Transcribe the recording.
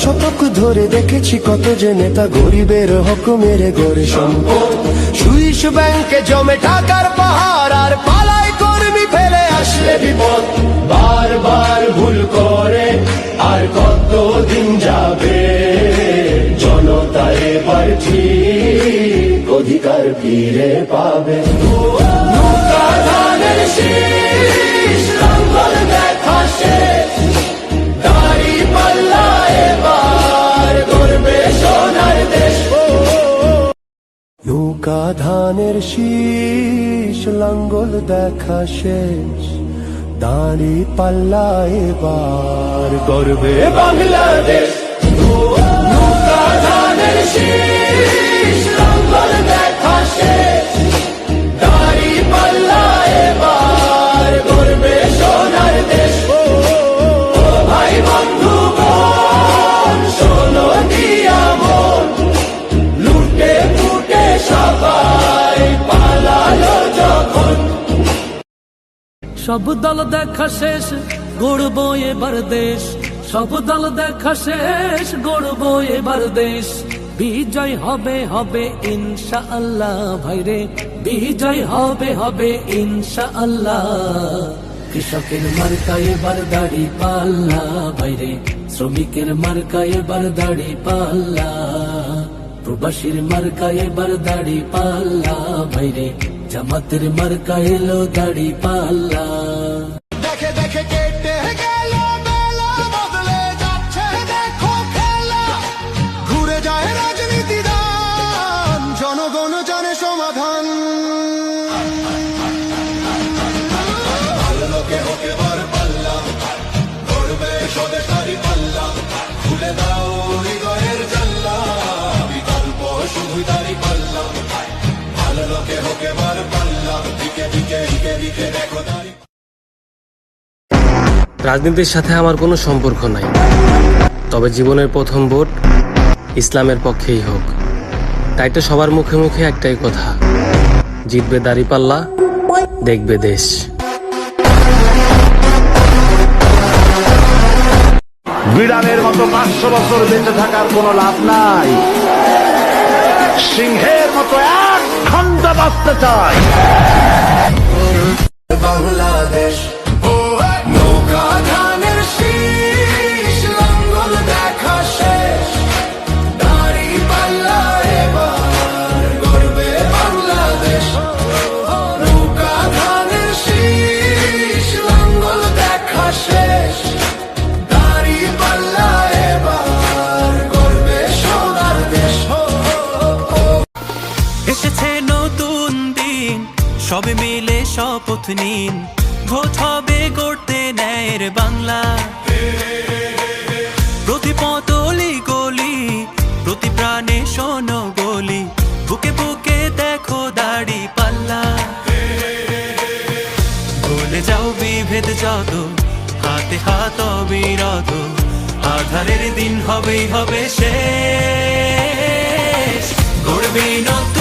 শতক ধরে দেখেছি কত যে নেতা গরিবের হক মেরে গড়ে সম্পদ। সুইস ব্যাংকে জমে টাকার পাহাড়, আর পালাই কর্মী ফেলে আসলে বিপদ। বারবার ভুল করে আর কত দিন যাবে, জনতা এবার ঠিক অধিকার ফিরে পাবে। নৌকা ধানের শীষ লাঙ্গল দেখা শেষ, দাড়ি পাল্লা এবার গড়বে সোনার দেশ। নৌকা ধানের শীষ লাঙ্গল দেখা শেষ, দাড়ি পাল্লা এবার গড়বে বাংলাদেশ। নৌকা ধানের শীষ লাঙ্গল দেখা শেষ, দাড়ি পাল্লা এবার গড়বে সোনার দেশ। ও ভাই বন্ধু বোন শোনো দিয়া মন, লুটে ফুটে সবাই পালালো যখন। সব দল দেখা শেষ, গড়বো এবার দেশ। সব দল দেখা শেষ, গড়বো এবার দেশ। বিজয় হবে হবে ইনশাআল্লাহ ভাইরে, বিজয় হবে হবে ইনশাআল্লাহ। কৃষকের মার্কা এবার দাড়ি পাল্লা ভাইরে, শ্রমিকের মার্কা এবার দাড়ি পাল্লা। প্রবাসীর মার্কা এবার দাড়ি পাল্লা ভাইরে, জামাতের মার্কা এলো দাড়ি পাল্লা। দেখে দেখে কেটে গেল বেলা, বদলে যাচ্ছে দেখো খেলা। ঘুরে যায় রাজনীতি দান, জনগণ জানে সমাধান। ভালো লোকে হোক এবার পাল্লা, গড়বে স্বদেশ দাড়ি পাল্লা। খুলে দাও হৃদয়ের জানলা, বিকল্প শুধুই দাড়ি পাল্লা। ভালো লোকে হোক এবার পাল্লা, দিকে দিকে দিকে দিকে দেখো দাড়ি। রাজনীতির সাথে আমার কোনো সম্পর্ক নাই, তবে জীবনের প্রথম ভোট ইসলামের পক্ষেই হোক। তাই তো সবার মুখে মুখে একটাই কথা, জিতবে দাঁড়িপাল্লা, দেখবে দেশ। বিড়ালের মতো 500 বছর বেঁচে থাকার কোনো লাভ নাই, সিংহের মতো এক ঘন্টা বাঁচতে চাই। বাংলাদেশ নৌকা ধানের শীষ লাঙ্গল দেখা শেষ, দাড়ি পাল্লা এবার গড়বে বাংলাদেশ। নৌকা ধানের শীষ লাঙ্গল দেখা শেষ, দাড়ি পাল্লা এবার গড়বে সোনার দেশ। এসেছে নতুন দিন, সবে মিলে শপথ নিন, ভোট হবে গড়তে ন্যায়ের বাংলা। প্রতি পতলি গলি, প্রতি প্রাণে শোনো বলি, বুকে বুকে দেখো দাড়ি পাল্লা। ভুলে যাও বিভেদ যত, হাতে হাত অবিরত, আধারের দিন হবেই হবে শেষ। গড়বে নতুন